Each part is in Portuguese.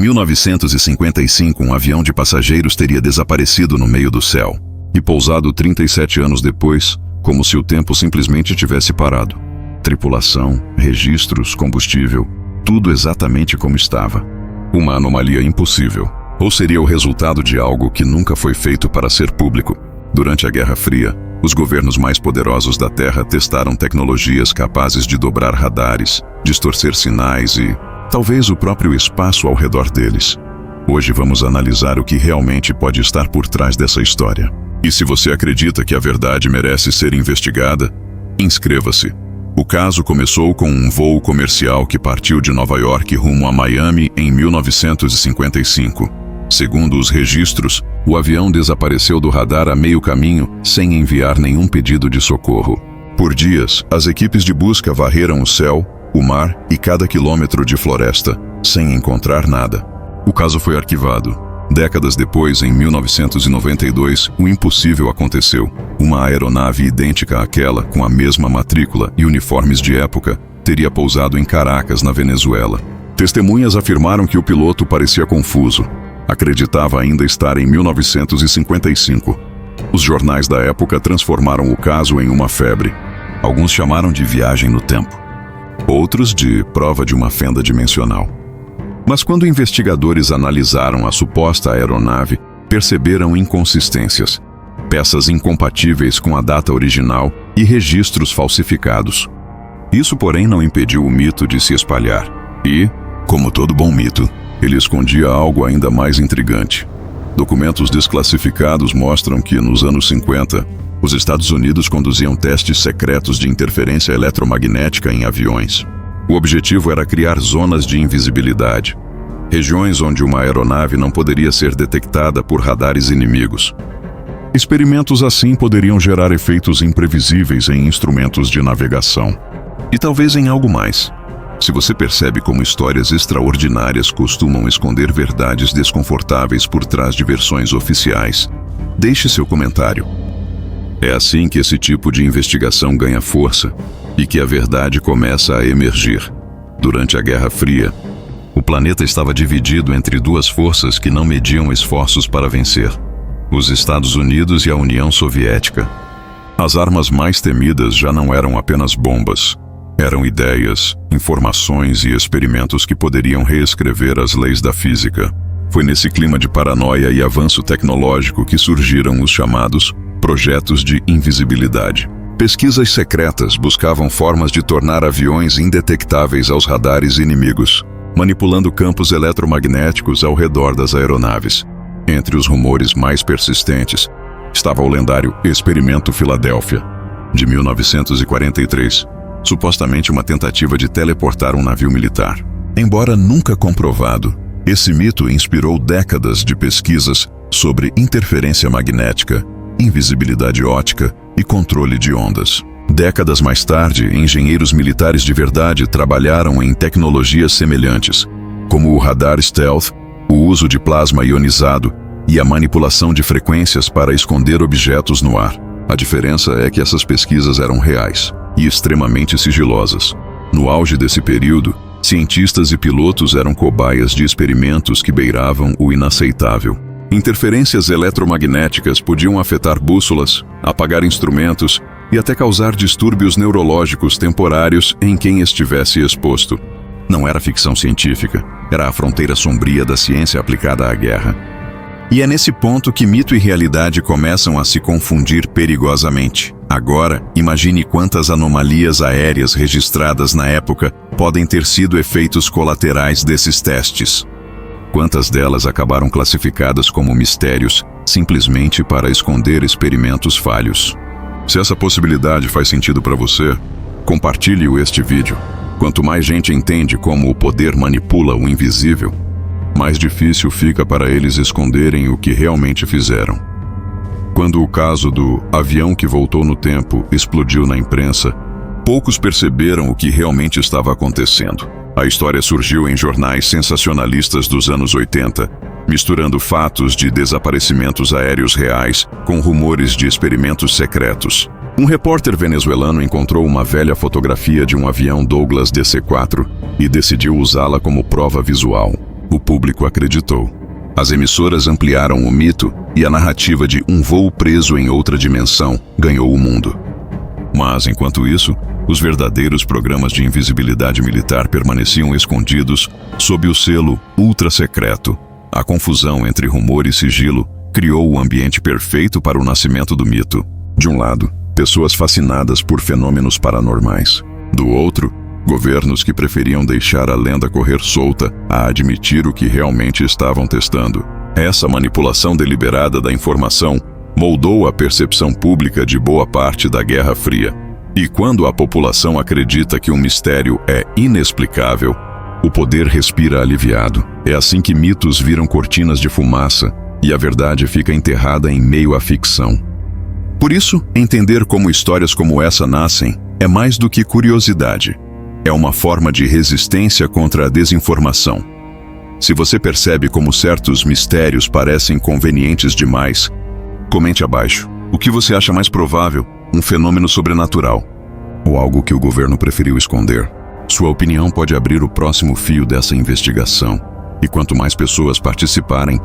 1955, um avião de passageiros teria desaparecido no meio do céu e pousado 37 anos depois, como se o tempo simplesmente tivesse parado. Tripulação, registros, combustível, tudo exatamente como estava. Uma anomalia impossível. Ou seria o resultado de algo que nunca foi feito para ser público? Durante a Guerra Fria, os governos mais poderosos da Terra testaram tecnologias capazes de dobrar radares, distorcer sinais e, talvez, o próprio espaço ao redor deles. Hoje vamos analisar o que realmente pode estar por trás dessa história. E se você acredita que a verdade merece ser investigada, inscreva-se. O caso começou com um voo comercial que partiu de Nova York rumo a Miami em 1955. Segundo os registros, o avião desapareceu do radar a meio caminho sem enviar nenhum pedido de socorro. Por dias, as equipes de busca varreram o céu, o mar e cada quilômetro de floresta, sem encontrar nada. O caso foi arquivado. Décadas depois, em 1992, o impossível aconteceu. Uma aeronave idêntica àquela, com a mesma matrícula e uniformes de época, teria pousado em Caracas, na Venezuela. Testemunhas afirmaram que o piloto parecia confuso. Acreditava ainda estar em 1955. Os jornais da época transformaram o caso em uma febre. Alguns chamaram de viagem no tempo. Outros de prova de uma fenda dimensional. Mas quando investigadores analisaram a suposta aeronave, perceberam inconsistências, peças incompatíveis com a data original e registros falsificados. Isso, porém, não impediu o mito de se espalhar. E, como todo bom mito, ele escondia algo ainda mais intrigante. Documentos desclassificados mostram que, nos anos 50, os Estados Unidos conduziam testes secretos de interferência eletromagnética em aviões. O objetivo era criar zonas de invisibilidade, regiões onde uma aeronave não poderia ser detectada por radares inimigos. Experimentos assim poderiam gerar efeitos imprevisíveis em instrumentos de navegação. E talvez em algo mais. Se você percebe como histórias extraordinárias costumam esconder verdades desconfortáveis por trás de versões oficiais, deixe seu comentário. É assim que esse tipo de investigação ganha força e que a verdade começa a emergir. Durante a Guerra Fria, o planeta estava dividido entre duas forças que não mediam esforços para vencer: os Estados Unidos e a União Soviética. As armas mais temidas já não eram apenas bombas. Eram ideias, informações e experimentos que poderiam reescrever as leis da física. Foi nesse clima de paranoia e avanço tecnológico que surgiram os chamados projetos de invisibilidade. Pesquisas secretas buscavam formas de tornar aviões indetectáveis aos radares inimigos, manipulando campos eletromagnéticos ao redor das aeronaves. Entre os rumores mais persistentes estava o lendário Experimento Filadélfia, de 1943, supostamente uma tentativa de teleportar um navio militar. Embora nunca comprovado, esse mito inspirou décadas de pesquisas sobre interferência magnética, invisibilidade ótica e controle de ondas. Décadas mais tarde, engenheiros militares de verdade trabalharam em tecnologias semelhantes, como o radar stealth, o uso de plasma ionizado e a manipulação de frequências para esconder objetos no ar. A diferença é que essas pesquisas eram reais e extremamente sigilosas. No auge desse período, cientistas e pilotos eram cobaias de experimentos que beiravam o inaceitável. Interferências eletromagnéticas podiam afetar bússolas, apagar instrumentos e até causar distúrbios neurológicos temporários em quem estivesse exposto. Não era ficção científica, era a fronteira sombria da ciência aplicada à guerra. E é nesse ponto que mito e realidade começam a se confundir perigosamente. Agora, imagine quantas anomalias aéreas registradas na época podem ter sido efeitos colaterais desses testes. Quantas delas acabaram classificadas como mistérios, simplesmente para esconder experimentos falhos? Se essa possibilidade faz sentido para você, compartilhe este vídeo. Quanto mais gente entende como o poder manipula o invisível, mais difícil fica para eles esconderem o que realmente fizeram. Quando o caso do avião que voltou no tempo explodiu na imprensa, poucos perceberam o que realmente estava acontecendo. A história surgiu em jornais sensacionalistas dos anos 80, misturando fatos de desaparecimentos aéreos reais com rumores de experimentos secretos. Um repórter venezuelano encontrou uma velha fotografia de um avião Douglas DC-4 e decidiu usá-la como prova visual. O público acreditou. As emissoras ampliaram o mito e a narrativa de um voo preso em outra dimensão ganhou o mundo. Mas, enquanto isso, os verdadeiros programas de invisibilidade militar permaneciam escondidos sob o selo ultra-secreto. A confusão entre rumor e sigilo criou o ambiente perfeito para o nascimento do mito. De um lado, pessoas fascinadas por fenômenos paranormais. Do outro, governos que preferiam deixar a lenda correr solta a admitir o que realmente estavam testando. Essa manipulação deliberada da informação moldou a percepção pública de boa parte da Guerra Fria. E quando a população acredita que um mistério é inexplicável, o poder respira aliviado. É assim que mitos viram cortinas de fumaça e a verdade fica enterrada em meio à ficção. Por isso, entender como histórias como essa nascem é mais do que curiosidade. É uma forma de resistência contra a desinformação. Se você percebe como certos mistérios parecem convenientes demais, comente abaixo. O que você acha mais provável? Um fenômeno sobrenatural ou algo que o governo preferiu esconder? Sua opinião pode abrir o próximo fio dessa investigação. E quanto mais pessoas participarem,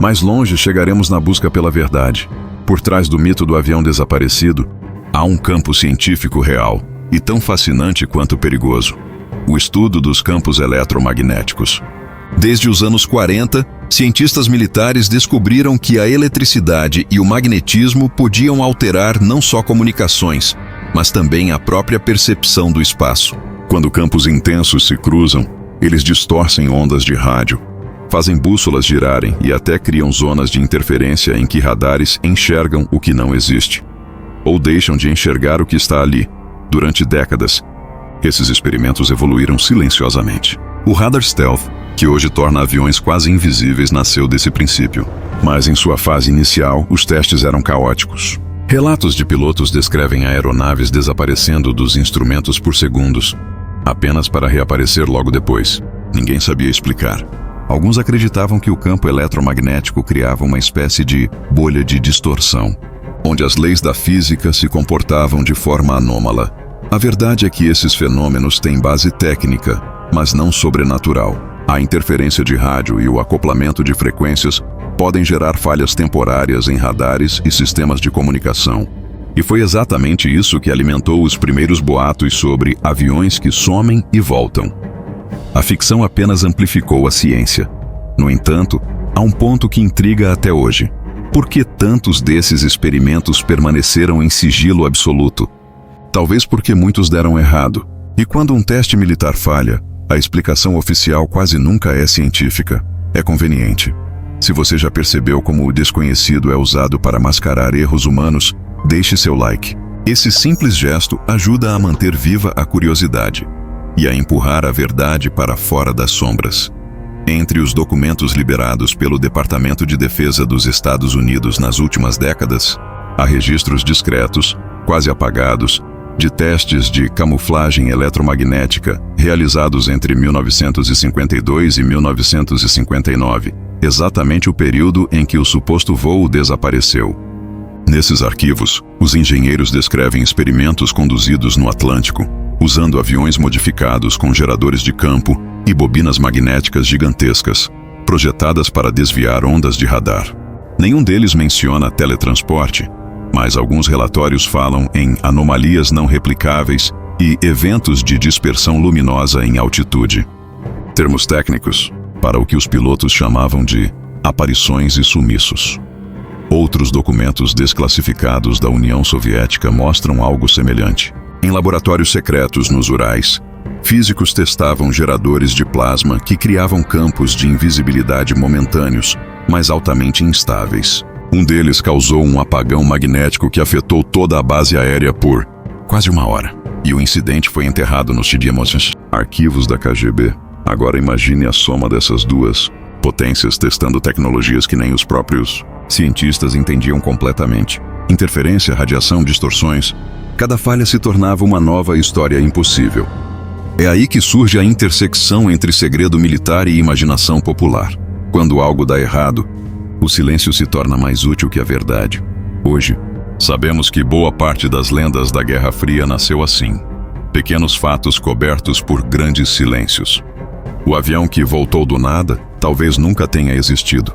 mais longe chegaremos na busca pela verdade. Por trás do mito do avião desaparecido, há um campo científico real e tão fascinante quanto perigoso: o estudo dos campos eletromagnéticos. Desde os anos 40, cientistas militares descobriram que a eletricidade e o magnetismo podiam alterar não só comunicações, mas também a própria percepção do espaço. Quando campos intensos se cruzam, eles distorcem ondas de rádio, fazem bússolas girarem e até criam zonas de interferência em que radares enxergam o que não existe, ou deixam de enxergar o que está ali. Durante décadas, esses experimentos evoluíram silenciosamente. O radar stealth, que hoje torna aviões quase invisíveis, nasceu desse princípio. Mas em sua fase inicial, os testes eram caóticos. Relatos de pilotos descrevem aeronaves desaparecendo dos instrumentos por segundos, apenas para reaparecer logo depois. Ninguém sabia explicar. Alguns acreditavam que o campo eletromagnético criava uma espécie de bolha de distorção, onde as leis da física se comportavam de forma anômala. A verdade é que esses fenômenos têm base técnica, mas não sobrenatural. A interferência de rádio e o acoplamento de frequências podem gerar falhas temporárias em radares e sistemas de comunicação. E foi exatamente isso que alimentou os primeiros boatos sobre aviões que somem e voltam. A ficção apenas amplificou a ciência. No entanto, há um ponto que intriga até hoje. Por que tantos desses experimentos permaneceram em sigilo absoluto? Talvez porque muitos deram errado. E quando um teste militar falha, a explicação oficial quase nunca é científica. É conveniente. Se você já percebeu como o desconhecido é usado para mascarar erros humanos, deixe seu like. Esse simples gesto ajuda a manter viva a curiosidade e a empurrar a verdade para fora das sombras. Entre os documentos liberados pelo Departamento de Defesa dos Estados Unidos nas últimas décadas, há registros discretos, quase apagados, de testes de camuflagem eletromagnética realizados entre 1952 e 1959, exatamente o período em que o suposto voo desapareceu. Nesses arquivos, os engenheiros descrevem experimentos conduzidos no Atlântico, usando aviões modificados com geradores de campo e bobinas magnéticas gigantescas, projetadas para desviar ondas de radar. Nenhum deles menciona teletransporte, mas alguns relatórios falam em anomalias não replicáveis e eventos de dispersão luminosa em altitude. Termos técnicos para o que os pilotos chamavam de aparições e sumiços. Outros documentos desclassificados da União Soviética mostram algo semelhante. Em laboratórios secretos nos Urais, físicos testavam geradores de plasma que criavam campos de invisibilidade momentâneos, mas altamente instáveis. Um deles causou um apagão magnético que afetou toda a base aérea por quase 1 hora. E o incidente foi enterrado nos arquivos da KGB. Agora imagine a soma dessas duas potências testando tecnologias que nem os próprios cientistas entendiam completamente. Interferência, radiação, distorções. Cada falha se tornava uma nova história impossível. É aí que surge a intersecção entre segredo militar e imaginação popular. Quando algo dá errado, o silêncio se torna mais útil que a verdade. Hoje, sabemos que boa parte das lendas da Guerra Fria nasceu assim. Pequenos fatos cobertos por grandes silêncios. O avião que voltou do nada talvez nunca tenha existido.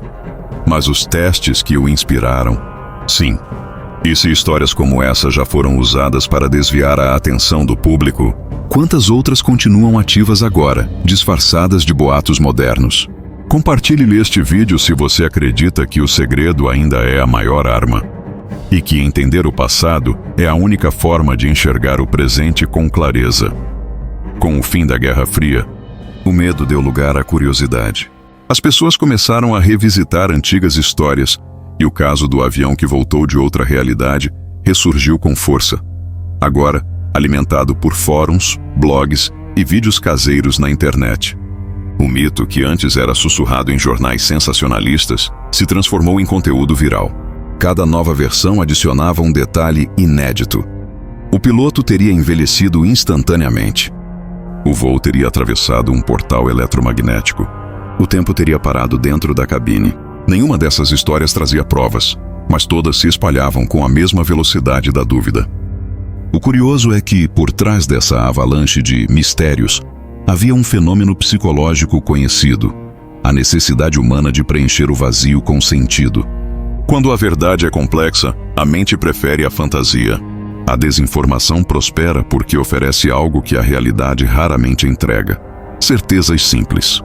Mas os testes que o inspiraram, sim. E se histórias como essa já foram usadas para desviar a atenção do público, quantas outras continuam ativas agora, disfarçadas de boatos modernos? Compartilhe este vídeo se você acredita que o segredo ainda é a maior arma. E que entender o passado é a única forma de enxergar o presente com clareza. Com o fim da Guerra Fria, o medo deu lugar à curiosidade. As pessoas começaram a revisitar antigas histórias, e o caso do avião que voltou de outra realidade ressurgiu com força. Agora, alimentado por fóruns, blogs e vídeos caseiros na internet. O mito, que antes era sussurrado em jornais sensacionalistas, se transformou em conteúdo viral. Cada nova versão adicionava um detalhe inédito. O piloto teria envelhecido instantaneamente. O voo teria atravessado um portal eletromagnético. O tempo teria parado dentro da cabine. Nenhuma dessas histórias trazia provas, mas todas se espalhavam com a mesma velocidade da dúvida. O curioso é que, por trás dessa avalanche de mistérios, havia um fenômeno psicológico conhecido: a necessidade humana de preencher o vazio com sentido. Quando a verdade é complexa, a mente prefere a fantasia. A desinformação prospera porque oferece algo que a realidade raramente entrega: certezas simples.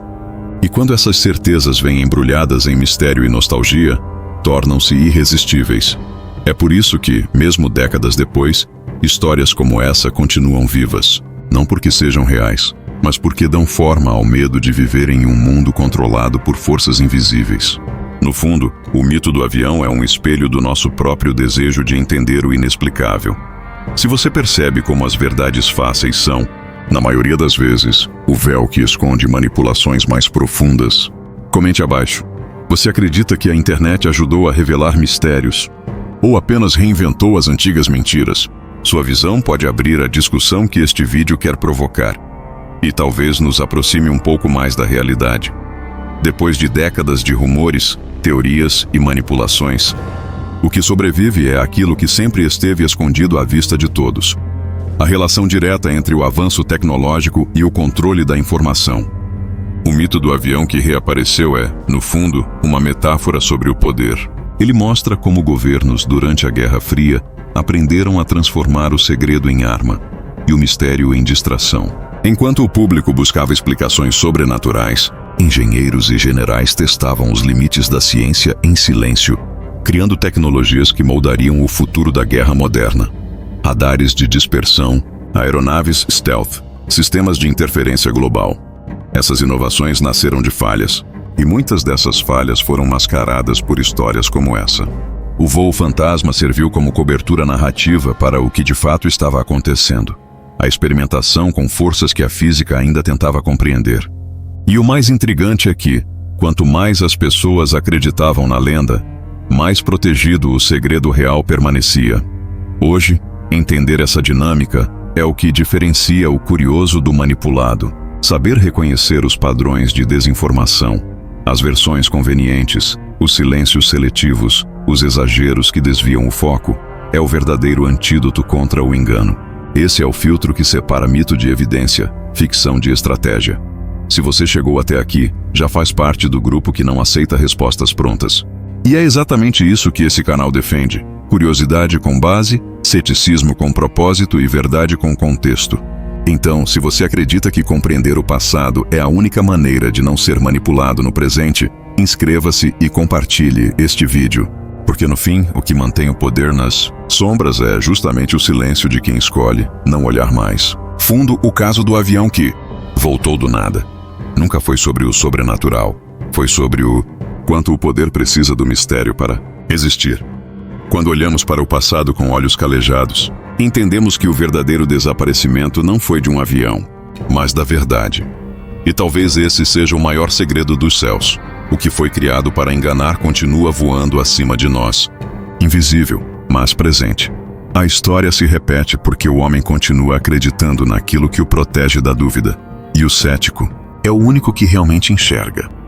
E quando essas certezas vêm embrulhadas em mistério e nostalgia, tornam-se irresistíveis. É por isso que, mesmo décadas depois, histórias como essa continuam vivas. Não porque sejam reais, mas porque dão forma ao medo de viver em um mundo controlado por forças invisíveis. No fundo, o mito do avião é um espelho do nosso próprio desejo de entender o inexplicável. Se você percebe como as verdades fáceis são, na maioria das vezes, o véu que esconde manipulações mais profundas. Comente abaixo. Você acredita que a internet ajudou a revelar mistérios? Ou apenas reinventou as antigas mentiras? Sua visão pode abrir a discussão que este vídeo quer provocar. E talvez nos aproxime um pouco mais da realidade. Depois de décadas de rumores, teorias e manipulações, o que sobrevive é aquilo que sempre esteve escondido à vista de todos: a relação direta entre o avanço tecnológico e o controle da informação. O mito do avião que reapareceu é, no fundo, uma metáfora sobre o poder. Ele mostra como governos, durante a Guerra Fria, aprenderam a transformar o segredo em arma e o mistério em distração. Enquanto o público buscava explicações sobrenaturais, engenheiros e generais testavam os limites da ciência em silêncio, criando tecnologias que moldariam o futuro da guerra moderna. Radares de dispersão, aeronaves stealth, sistemas de interferência global. Essas inovações nasceram de falhas, e muitas dessas falhas foram mascaradas por histórias como essa. O voo fantasma serviu como cobertura narrativa para o que de fato estava acontecendo: a experimentação com forças que a física ainda tentava compreender. E o mais intrigante é que, quanto mais as pessoas acreditavam na lenda, mais protegido o segredo real permanecia. Hoje, entender essa dinâmica é o que diferencia o curioso do manipulado. Saber reconhecer os padrões de desinformação, as versões convenientes, os silêncios seletivos, os exageros que desviam o foco, é o verdadeiro antídoto contra o engano. Esse é o filtro que separa mito de evidência, ficção de estratégia. Se você chegou até aqui, já faz parte do grupo que não aceita respostas prontas. E é exatamente isso que esse canal defende: curiosidade com base, ceticismo com propósito e verdade com contexto. Então, se você acredita que compreender o passado é a única maneira de não ser manipulado no presente, inscreva-se e compartilhe este vídeo. Porque no fim, o que mantém o poder nas sombras é justamente o silêncio de quem escolhe não olhar mais. Fundo, o caso do avião que voltou do nada. Nunca foi sobre o sobrenatural. Foi sobre o quanto o poder precisa do mistério para existir. Quando olhamos para o passado com olhos calejados, entendemos que o verdadeiro desaparecimento não foi de um avião, mas da verdade. E talvez esse seja o maior segredo dos céus. O que foi criado para enganar continua voando acima de nós. Invisível, mas presente. A história se repete porque o homem continua acreditando naquilo que o protege da dúvida. E o cético é o único que realmente enxerga.